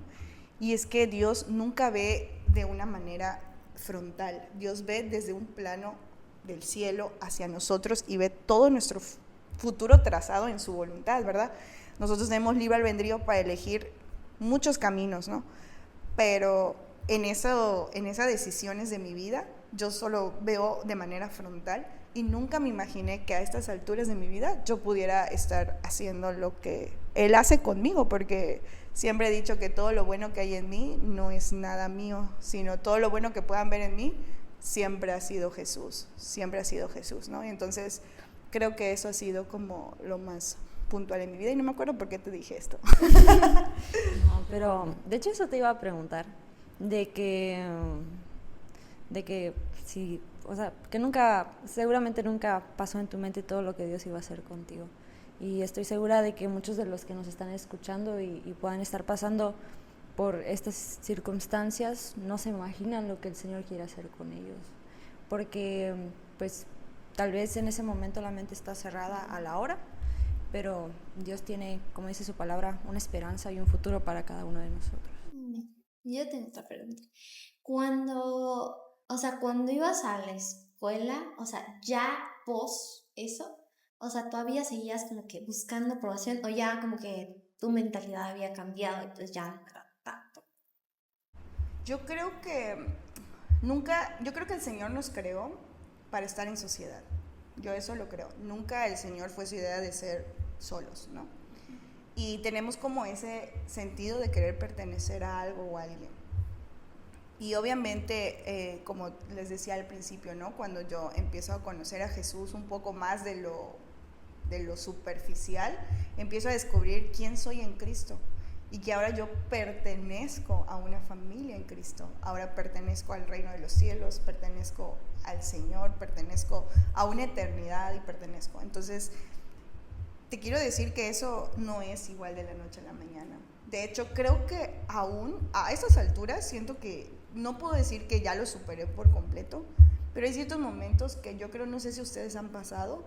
Speaker 1: Y es que Dios nunca ve de una manera frontal. Dios ve desde un plano del cielo hacia nosotros y ve todo nuestro futuro trazado en su voluntad, ¿verdad? Nosotros tenemos libre albedrío para elegir muchos caminos, ¿no? Pero en esas decisiones de mi vida, yo solo veo de manera frontal, y nunca me imaginé que a estas alturas de mi vida yo pudiera estar haciendo lo que Él hace conmigo, porque siempre he dicho que todo lo bueno que hay en mí no es nada mío, sino todo lo bueno que puedan ver en mí siempre ha sido Jesús, ¿no? Y entonces creo que eso ha sido como lo más puntual en mi vida, y no me acuerdo por qué te dije esto.
Speaker 3: No, pero de hecho eso te iba a preguntar, de que sí, o sea, que seguramente nunca pasó en tu mente todo lo que Dios iba a hacer contigo. Y estoy segura de que muchos de los que nos están escuchando y puedan estar pasando por estas circunstancias no se imaginan lo que el Señor quiere hacer con ellos. Porque, pues, tal vez en ese momento la mente está cerrada a la hora, pero Dios tiene, como dice su palabra, una esperanza y un futuro para cada uno de nosotros.
Speaker 2: Yo tengo otra pregunta. Cuando ibas a la escuela, o sea, ya vos eso, o sea, todavía seguías como que buscando aprobación, o ya como que tu mentalidad había cambiado, entonces ya no era tanto.
Speaker 1: Yo creo que el Señor nos creó para estar en sociedad. Yo eso lo creo. Nunca el Señor fue su idea de ser solos, ¿no? Y tenemos como ese sentido de querer pertenecer a algo o a alguien. Y obviamente, como les decía al principio, ¿no? Cuando yo empiezo a conocer a Jesús un poco más de lo superficial, empiezo a descubrir quién soy en Cristo. Y que ahora yo pertenezco a una familia en Cristo. Ahora pertenezco al reino de los cielos, pertenezco al Señor, pertenezco a una eternidad y pertenezco. Entonces, te quiero decir que eso no es igual de la noche a la mañana. De hecho, creo que aún a esas alturas siento que no puedo decir que ya lo superé por completo, pero hay ciertos momentos que yo creo, no sé si ustedes han pasado,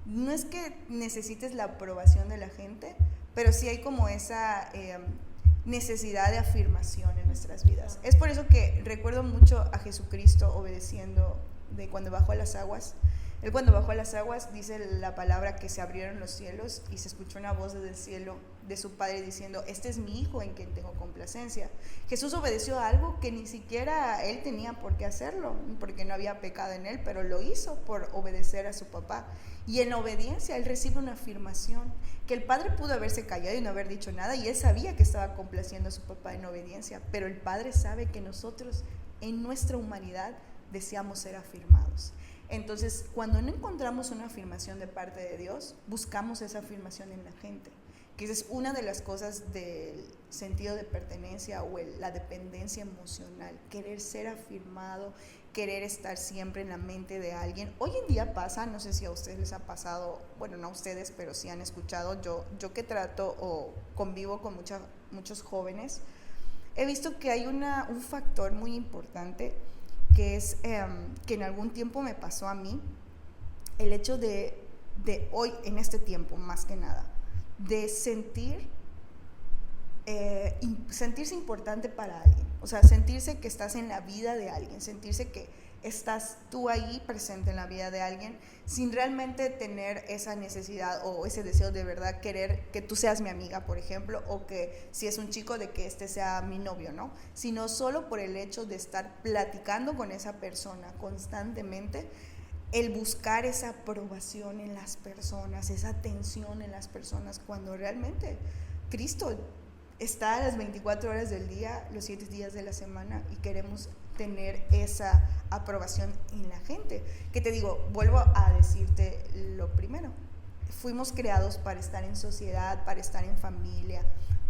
Speaker 1: no es que necesites la aprobación de la gente, pero sí hay como esa necesidad de afirmación en nuestras vidas. Es por eso que recuerdo mucho a Jesucristo obedeciendo de cuando bajó a las aguas. Él cuando bajó a las aguas dice la palabra que se abrieron los cielos y se escuchó una voz desde el cielo de su Padre diciendo, este es mi Hijo en quien tengo complacencia. Jesús obedeció a algo que ni siquiera él tenía por qué hacerlo, porque no había pecado en él, pero lo hizo por obedecer a su papá. Y en obediencia él recibe una afirmación, que el Padre pudo haberse callado y no haber dicho nada, y él sabía que estaba complaciendo a su papá en obediencia, pero el Padre sabe que nosotros en nuestra humanidad deseamos ser afirmados. Entonces, cuando no encontramos una afirmación de parte de Dios, buscamos esa afirmación en la gente, que esa es una de las cosas del sentido de pertenencia o la dependencia emocional, querer ser afirmado, querer estar siempre en la mente de alguien. Hoy en día pasa, no sé si a ustedes les ha pasado, bueno, no a ustedes, pero sí han escuchado, yo que trato o convivo con muchos jóvenes, he visto que hay un factor muy importante que es que en algún tiempo me pasó a mí, el hecho de hoy, en este tiempo más que nada, de sentirse importante para alguien, o sea, sentirse que estás en la vida de alguien, sentirse que estás tú ahí presente en la vida de alguien, sin realmente tener esa necesidad o ese deseo de verdad querer que tú seas mi amiga, por ejemplo, o que si es un chico de que este sea mi novio, ¿no? Sino solo por el hecho de estar platicando con esa persona constantemente, el buscar esa aprobación en las personas, esa atención en las personas, cuando realmente Cristo está a las 24 horas del día, los 7 días de la semana, y queremos tener esa aprobación en la gente. Que te digo, vuelvo a decirte lo primero, fuimos creados para estar en sociedad, para estar en familia,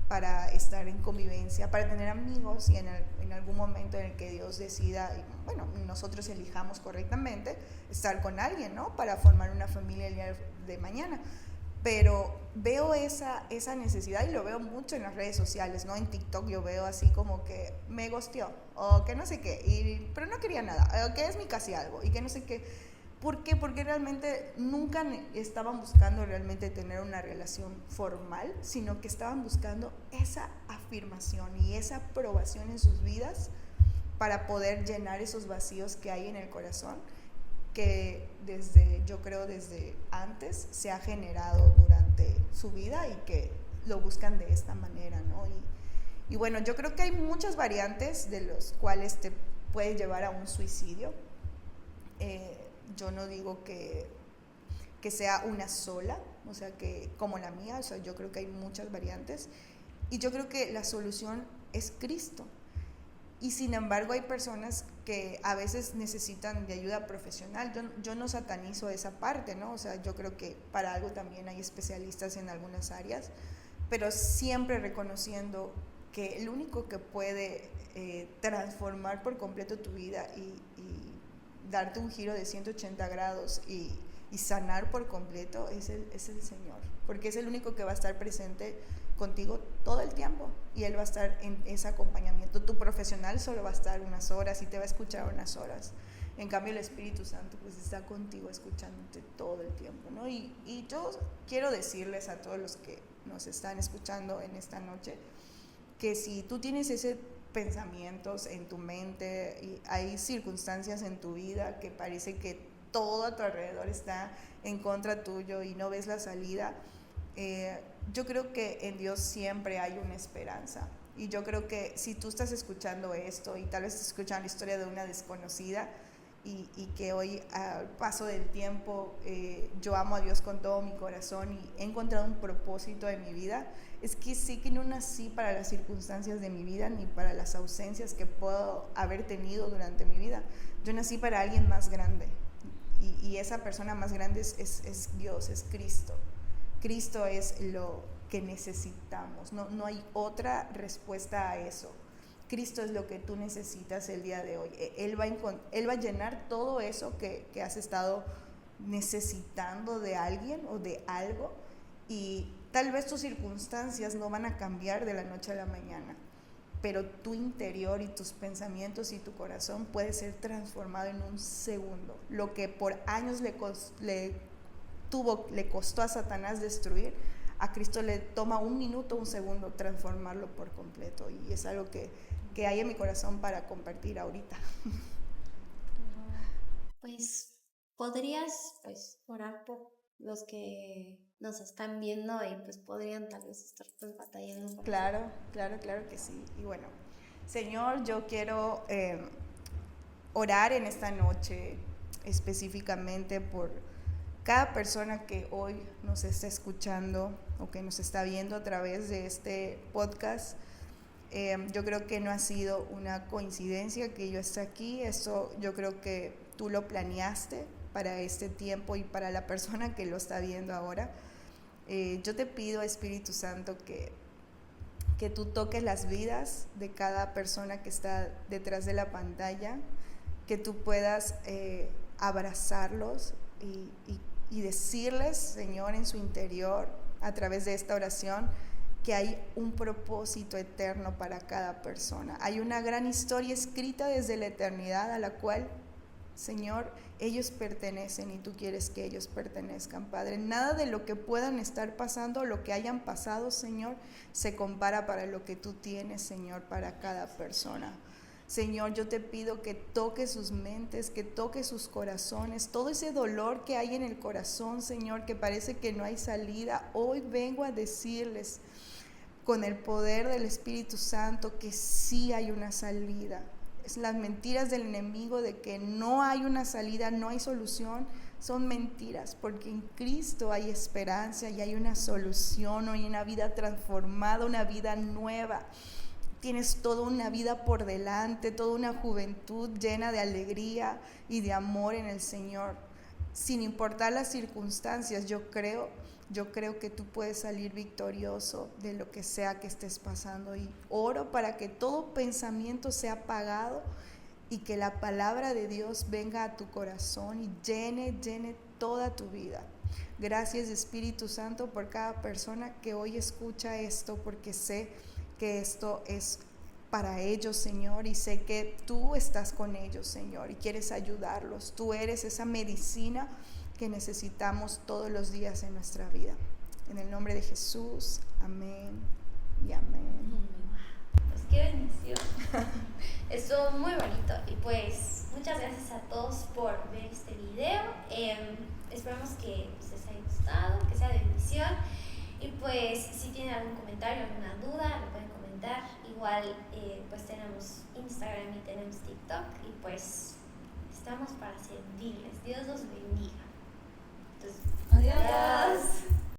Speaker 1: para estar en convivencia, para tener amigos, y en algún momento en el que Dios decida, bueno, nosotros elijamos correctamente estar con alguien, ¿no? Para formar una familia el día de mañana. Pero veo esa necesidad, y lo veo mucho en las redes sociales, ¿no? En TikTok yo veo así como que me ghosteó, o que no sé qué, pero no quería nada, o que es mi casi algo, y que no sé qué. ¿Por qué? Porque realmente nunca estaban buscando realmente tener una relación formal, sino que estaban buscando esa afirmación y esa aprobación en sus vidas para poder llenar esos vacíos que hay en el corazón, que yo creo desde antes se ha generado durante su vida, y que lo buscan de esta manera, ¿no? Y bueno, yo creo que hay muchas variantes de los cuales te puede llevar a un suicidio. yo no digo que sea una sola, o sea, que como la mía, o sea, yo creo que hay muchas variantes, y yo creo que la solución es Cristo. Y sin embargo hay personas que a veces necesitan de ayuda profesional. Yo no satanizo esa parte, ¿no? O sea, yo creo que para algo también hay especialistas en algunas áreas, pero siempre reconociendo que el único que puede transformar por completo tu vida y darte un giro de 180 grados y sanar por completo es el Señor, porque es el único que va a estar presente contigo todo el tiempo y Él va a estar en ese acompañamiento. Tu profesional solo va a estar unas horas y te va a escuchar unas horas. En cambio el Espíritu Santo pues está contigo escuchándote todo el tiempo, ¿no? Y yo quiero decirles a todos los que nos están escuchando en esta noche que si tú tienes ese pensamientos en tu mente y hay circunstancias en tu vida que parece que todo a tu alrededor está en contra tuyo y no ves la salida, yo creo que en Dios siempre hay una esperanza. Y yo creo que si tú estás escuchando esto y tal vez estás escuchando la historia de una desconocida y que hoy al paso del tiempo yo amo a Dios con todo mi corazón y he encontrado un propósito en mi vida, es que sí que no nací para las circunstancias de mi vida ni para las ausencias que puedo haber tenido durante mi vida. Yo nací para alguien más grande y esa persona más grande es Dios, es Cristo. Cristo es lo que necesitamos, no hay otra respuesta a eso. Cristo es lo que tú necesitas el día de hoy. Él va a llenar todo eso que has estado necesitando de alguien o de algo, y tal vez tus circunstancias no van a cambiar de la noche a la mañana, pero tu interior y tus pensamientos y tu corazón puede ser transformado en un segundo. Lo que por años le costó a Satanás destruir, a Cristo le toma un minuto, un segundo transformarlo por completo, y es algo que hay en mi corazón para compartir ahorita.
Speaker 2: Pues podrías orar por los que nos están viendo y pues podrían tal vez estar batallando con
Speaker 1: Claro que sí. Y bueno, Señor, yo quiero orar en esta noche específicamente por cada persona que hoy nos está escuchando o que nos está viendo a través de este podcast. Yo creo que no ha sido una coincidencia que yo esté aquí. Eso yo creo que tú lo planeaste para este tiempo y para la persona que lo está viendo ahora. Yo te pido, Espíritu Santo, que tú toques las vidas de cada persona que está detrás de la pantalla, que tú puedas abrazarlos y decirles, Señor, en su interior, a través de esta oración, que hay un propósito eterno para cada persona. Hay una gran historia escrita desde la eternidad a la cual, Señor, ellos pertenecen y tú quieres que ellos pertenezcan, Padre. Nada de lo que puedan estar pasando, lo que hayan pasado, Señor, se compara para lo que tú tienes, Señor, para cada persona. Señor, yo te pido que toques sus mentes, que toques sus corazones, todo ese dolor que hay en el corazón, Señor, que parece que no hay salida. Hoy vengo a decirles, con el poder del Espíritu Santo, que sí hay una salida. Es las mentiras del enemigo de que no hay una salida, no hay solución, son mentiras, porque en Cristo hay esperanza y hay una solución, hay una vida transformada, una vida nueva. Tienes toda una vida por delante, toda una juventud llena de alegría y de amor en el Señor. Sin importar las circunstancias, yo creo que tú puedes salir victorioso de lo que sea que estés pasando, y oro para que todo pensamiento sea apagado y que la palabra de Dios venga a tu corazón y llene toda tu vida. Gracias, Espíritu Santo, por cada persona que hoy escucha esto, porque sé que esto es para ellos, Señor, y sé que tú estás con ellos, Señor, y quieres ayudarlos. Tú eres esa medicina que necesitamos todos los días en nuestra vida. En el nombre de Jesús, amén y amén.
Speaker 2: Pues qué bendición. Estuvo muy bonito y pues muchas gracias a todos por ver este video. Esperamos que les haya gustado, que sea de bendición, y pues si tienen algún comentario, alguna duda, lo pueden comentar. Igual pues tenemos Instagram y tenemos TikTok, y pues estamos para servirles. Dios los bendiga. Entonces,
Speaker 3: Adiós.
Speaker 2: adiós.